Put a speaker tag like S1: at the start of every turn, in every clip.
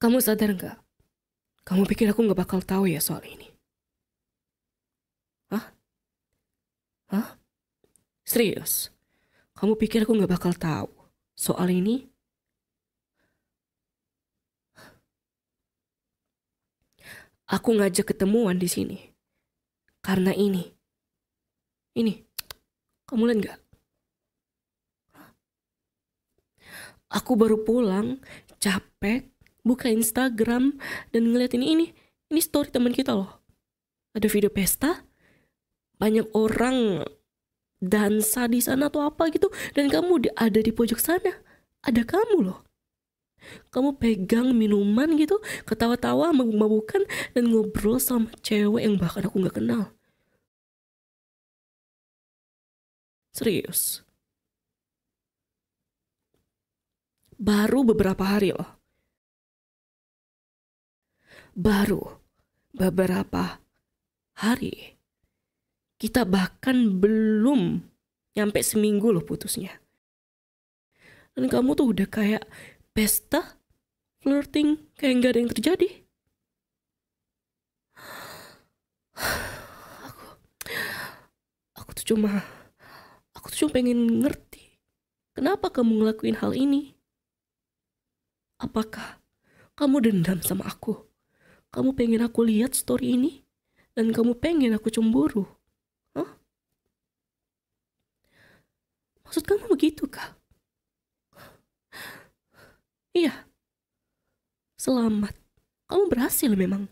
S1: Kamu sadar nggak? Kamu pikir aku nggak bakal tahu ya soal ini? Hah? Hah? Serius? Kamu pikir aku nggak bakal tahu soal ini? Aku ngajak ketemuan di sini karena ini. Ini, kamu lihat nggak? Aku baru pulang, capek, buka Instagram dan ngeliat ini story teman kita loh. Ada video pesta, banyak orang dansa di sana atau apa gitu, dan kamu ada di pojok sana. Ada kamu loh. Kamu pegang minuman gitu, ketawa-tawa, mabuk-mabukan, dan ngobrol sama cewek yang bahkan aku nggak kenal. Serius. Baru beberapa hari loh. Baru beberapa hari. Kita bahkan belum nyampe seminggu loh putusnya. Dan kamu tuh udah kayak pesta, flirting, kayak nggak ada yang terjadi. Aku, aku tuh cuma pengen ngerti. Kenapa kamu ngelakuin hal ini? Apakah kamu dendam sama aku? Kamu pengen aku lihat story ini? Dan kamu pengen aku cemburu? Hah? Maksud kamu begitu kah? Iya, selamat. Kamu berhasil memang.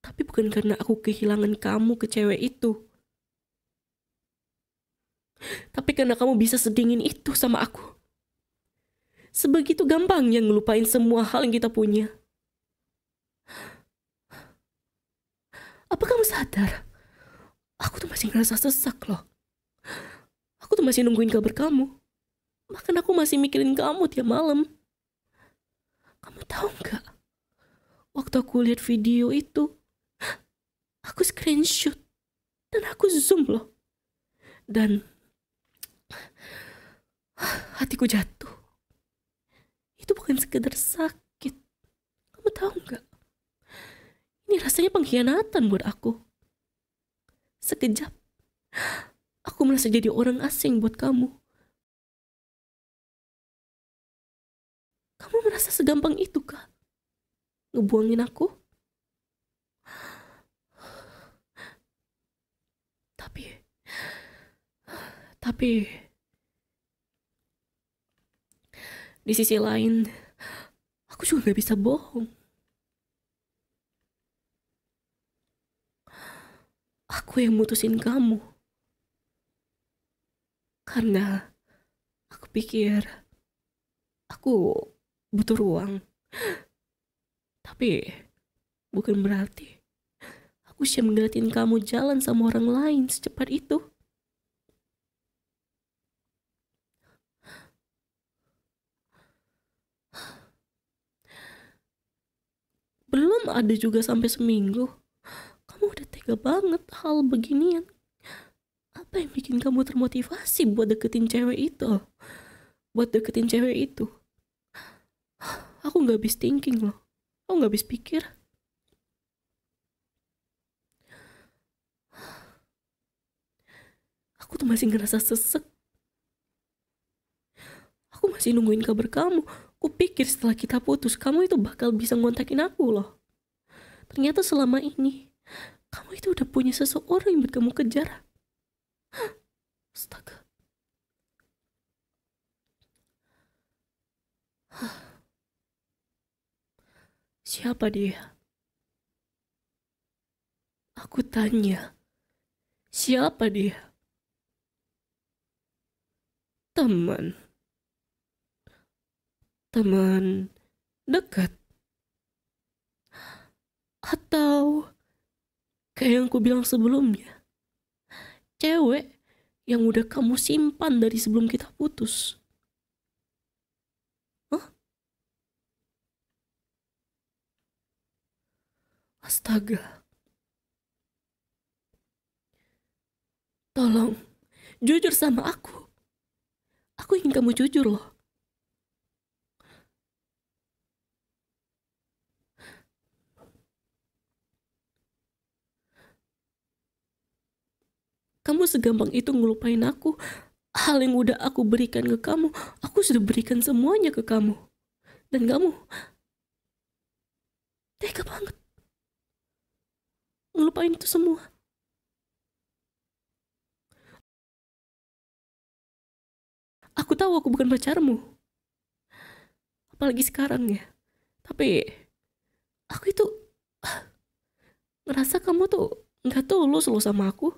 S1: Tapi bukan karena aku kehilangan kamu ke cewek itu. Tapi karena kamu bisa sedingin itu sama aku. Sebegitu gampangnya ngelupain semua hal yang kita punya. Apa kamu sadar? Aku tuh masih ngerasa sesak loh. Aku tuh masih nungguin kabar kamu. Bahkan aku masih mikirin kamu tiap malam. Kamu tahu nggak? Waktu aku lihat video itu, aku screenshot dan aku zoom loh. Dan hatiku jatuh. Itu bukan sekedar sakit. Kamu tahu nggak? Ini rasanya pengkhianatan buat aku. Sekejap, aku merasa jadi orang asing buat kamu. Kamu merasa segampang itu kah? Ngebuangin aku? Tapi di sisi lain, aku juga gak bisa bohong. Aku yang mutusin kamu. Karena aku pikir aku butuh ruang. Tapi bukan berarti aku siap ngeliatin kamu jalan sama orang lain secepat itu. Belum ada juga sampai seminggu. Kamu udah tega banget hal beginian. Apa yang bikin kamu termotivasi buat deketin cewek itu? Buat deketin cewek itu? Aku gak habis thinking loh. Aku gak habis pikir. Aku tuh masih ngerasa sesek. Aku masih nungguin kabar kamu. Aku pikir setelah kita putus, kamu itu bakal bisa ngontakin aku loh. Ternyata selama ini, kamu itu udah punya seseorang yang buat kamu kejar. Astaga. Siapa dia? Aku tanya. Siapa dia? Teman. Teman dekat. Atau kayak yang aku bilang sebelumnya, cewek yang udah kamu simpan dari sebelum kita putus. Hah? Astaga. Tolong, jujur sama aku. Aku ingin kamu jujur loh. Kamu segampang itu ngelupain aku. Hal yang udah aku berikan ke kamu, aku sudah berikan semuanya ke kamu. Dan kamu tega banget ngelupain itu semua. Aku tahu aku bukan pacarmu, apalagi sekarang ya. Tapi aku itu ngerasa kamu tuh nggak tulus loh sama aku.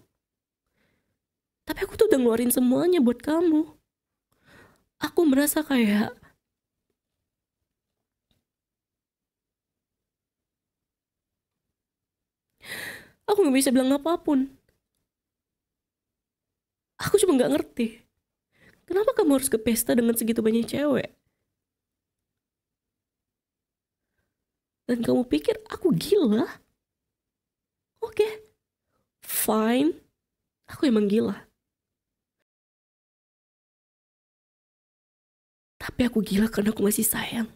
S1: Tapi aku tuh udah ngeluarin semuanya buat kamu. Aku merasa kayak aku nggak bisa bilang apapun. Aku cuma nggak ngerti. Kenapa kamu harus ke pesta dengan segitu banyak cewek? Dan kamu pikir aku gila? Oke, fine. Aku emang gila. Tapi aku gila karena aku masih sayang.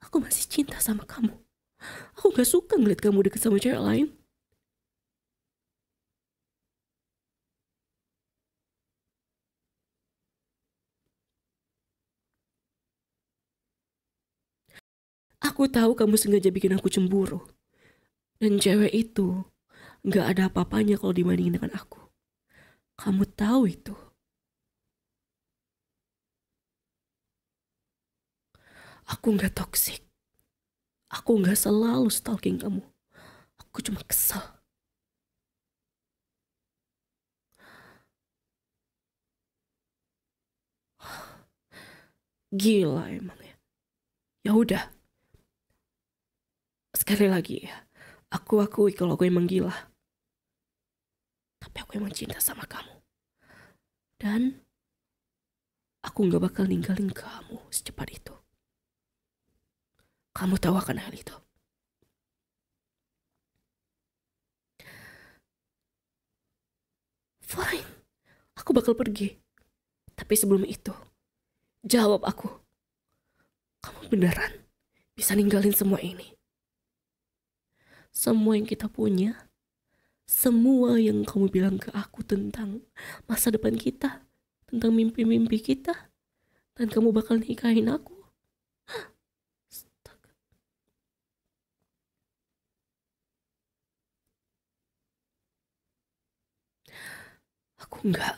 S1: Aku masih cinta sama kamu. Aku gak suka ngeliat kamu deket sama cewek lain. Aku tahu kamu sengaja bikin aku cemburu. Dan cewek itu gak ada apa-apanya kalau dibandingin dengan aku. Kamu tahu itu. Aku gak toksik. Aku gak selalu stalking kamu. Aku cuma kesel. Gila emang ya. Ya udah. Sekali lagi ya. Aku akui kalau aku emang gila. Tapi aku emang cinta sama kamu. Dan aku gak bakal ninggalin kamu secepat itu. Kamu tahu akan hal itu. Fine. Aku bakal pergi. Tapi sebelum itu, jawab aku. Kamu beneran bisa ninggalin semua ini? Semua yang kita punya, semua yang kamu bilang ke aku tentang masa depan kita, tentang mimpi-mimpi kita, dan kamu bakal nikahin aku. Astaga. Aku nggak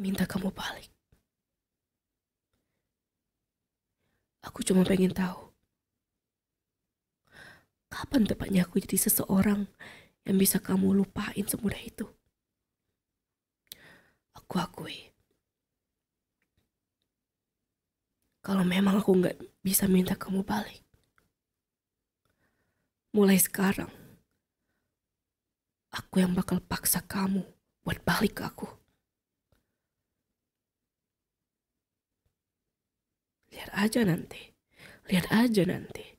S1: minta kamu balik. Aku cuma pengen tahu, kapan tepatnya aku jadi seseorang yang bisa kamu lupain semudah itu. Aku akui, kalau memang aku nggak bisa minta kamu balik, mulai sekarang, aku yang bakal paksa kamu buat balik ke aku. Lihat aja nanti.